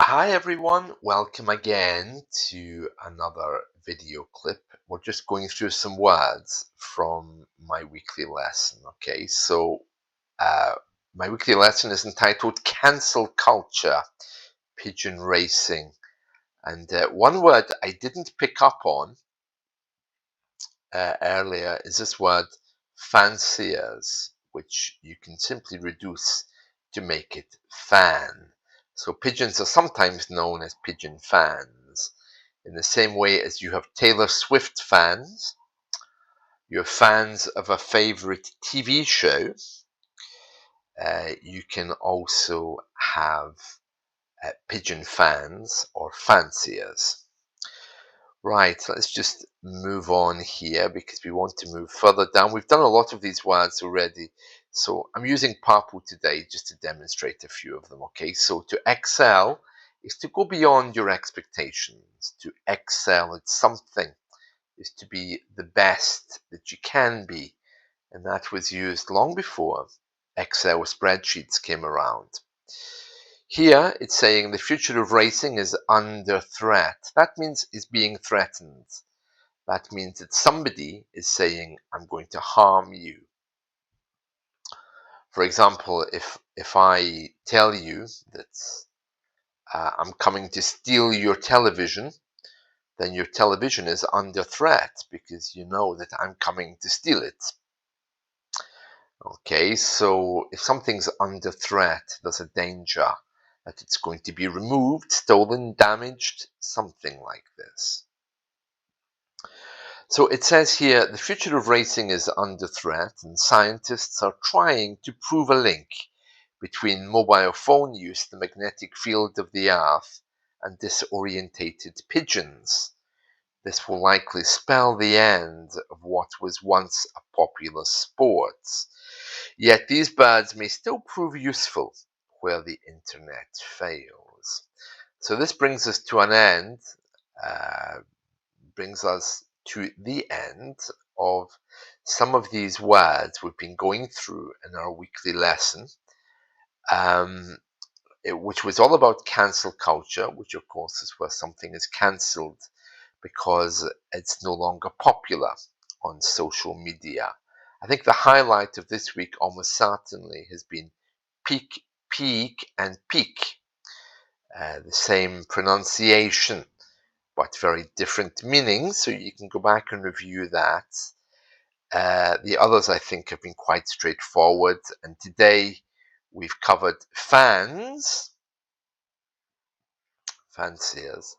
Hi everyone, welcome again to another video clip. We're just going through some words from my weekly lesson. Okay, so uh, my weekly lesson is entitled Cancel Culture, Pigeon Racing. And one word I didn't pick up on earlier is this word fanciers, which you can simply reduce to make it fan. So pigeons are sometimes known as pigeon fans. In the same way as you have Taylor Swift fans, you're fans of a favorite TV show, you can also have pigeon fans or fanciers. Right, let's just move on here because we want to move further down. We've done a lot of these words already, so I'm using purple today just to demonstrate a few of them, okay? So to excel is to go beyond your expectations. To excel at something is to be the best that you can be, and that was used long before Excel spreadsheets came around. Here it's saying the future of racing is under threat. That means is being threatened. That means that somebody is saying, I'm going to harm you. For example, if I tell you that I'm coming to steal your television, then your television is under threat because you know that I'm coming to steal it. Okay, so if something's under threat, there's a danger that it's going to be removed, stolen, damaged, something like this. So it says here, the future of racing is under threat, and scientists are trying to prove a link between mobile phone use, the magnetic field of the Earth, and disorientated pigeons. This will likely spell the end of what was once a popular sport. Yet these birds may still prove useful where the internet fails. So this brings us to an end, brings us to the end of some of these words we've been going through in our weekly lesson, which was all about cancel culture, which of course is where something is cancelled because it's no longer popular on social media. I think the highlight of this week almost certainly has been peak, peak, and peak. The same pronunciation, but very different meanings. So you can go back and review that. The others, I think, have been quite straightforward. And today we've covered fans, fanciers,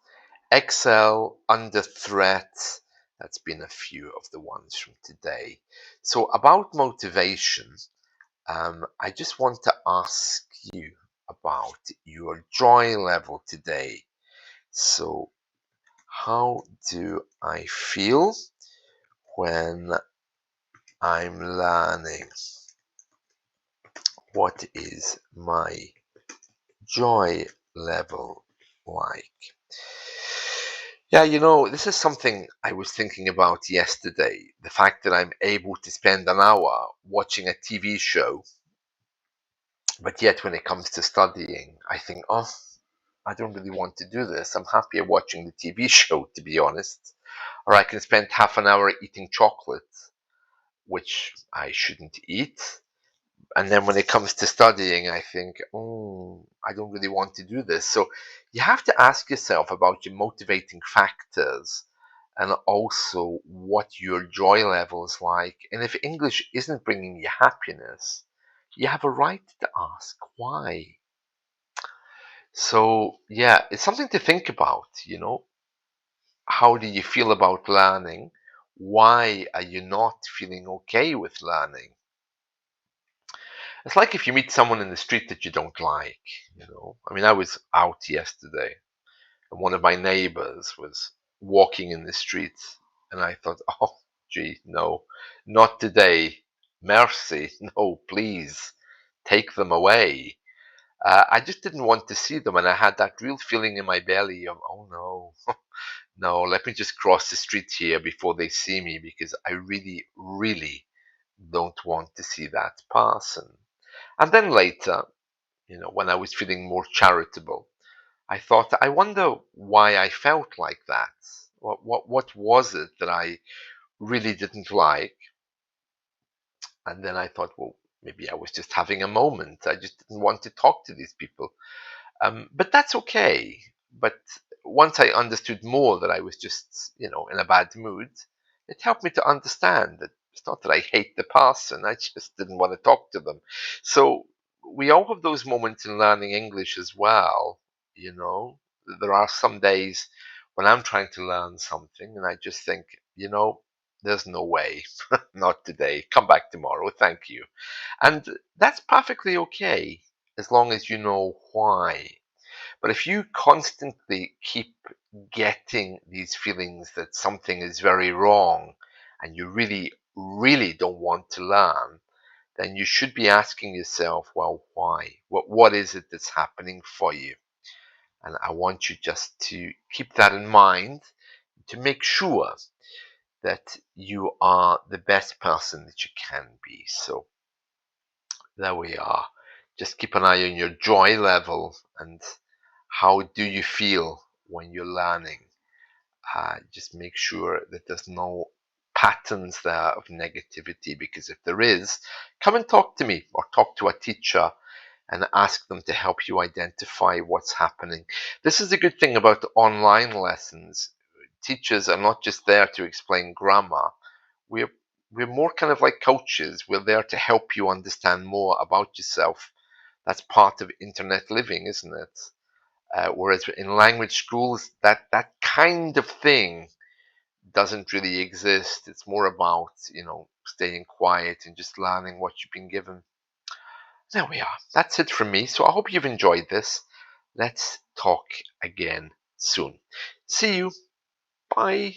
Excel, under threat. That's been a few of the ones from today. So about motivation, I just want to ask you about your joy level today. So how do I feel when I'm learning? What is my joy level like? Yeah, this is something I was thinking about yesterday. The fact that I'm able to spend an hour watching a TV show, but yet when it comes to studying, I think, oh, I don't really want to do this. I'm happier watching the TV show, to be honest. Or I can spend half an hour eating chocolate, which I shouldn't eat. And then when it comes to studying, I think, oh, I don't really want to do this. So you have to ask yourself about your motivating factors and also what your joy level is like. And if English isn't bringing you happiness, you have a right to ask why. So, yeah, it's something to think about. How do you feel about learning? Why are you not feeling okay with learning? It's like if you meet someone in the street that you don't like. I mean, I was out yesterday and one of my neighbors was walking in the street and I thought, oh, gee, no, not today. Mercy, no, please, take them away. I just didn't want to see them and I had that real feeling in my belly of, oh no, no, let me just cross the street here before they see me because I really, really don't want to see that person. And then later, when I was feeling more charitable, I thought, I wonder why I felt like that. What was it that I really didn't like? And then I thought, well, maybe I was just having a moment. I just didn't want to talk to these people. But that's okay. But once I understood more that I was just, in a bad mood, it helped me to understand that it's not that I hate the person, I just didn't want to talk to them. So we all have those moments in learning English as well, you know. There are some days when I'm trying to learn something and I just think, there's no way, not today. Come back tomorrow, thank you. And that's perfectly okay as long as you know why. But if you constantly keep getting these feelings that something is very wrong and you really, really don't want to learn, then you should be asking yourself, well, why? What is it that's happening for you? And I want you just to keep that in mind to make sure that you are the best person that you can be. So there we are. Just keep an eye on your joy level and how do you feel when you're learning. Just make sure that there's no patterns there of negativity, because if there is, come and talk to me or talk to a teacher and ask them to help you identify what's happening. This is the good thing about online lessons. Teachers are not just there to explain grammar. We're we're more kind of like coaches. We're there to help you understand more about yourself. That's part of internet living, isn't it? Whereas in language schools, that kind of thing doesn't really exist. It's more about, staying quiet and just learning what you've been given. There we are. That's it from me. So I hope you've enjoyed this. Let's talk again soon. See you. Bye.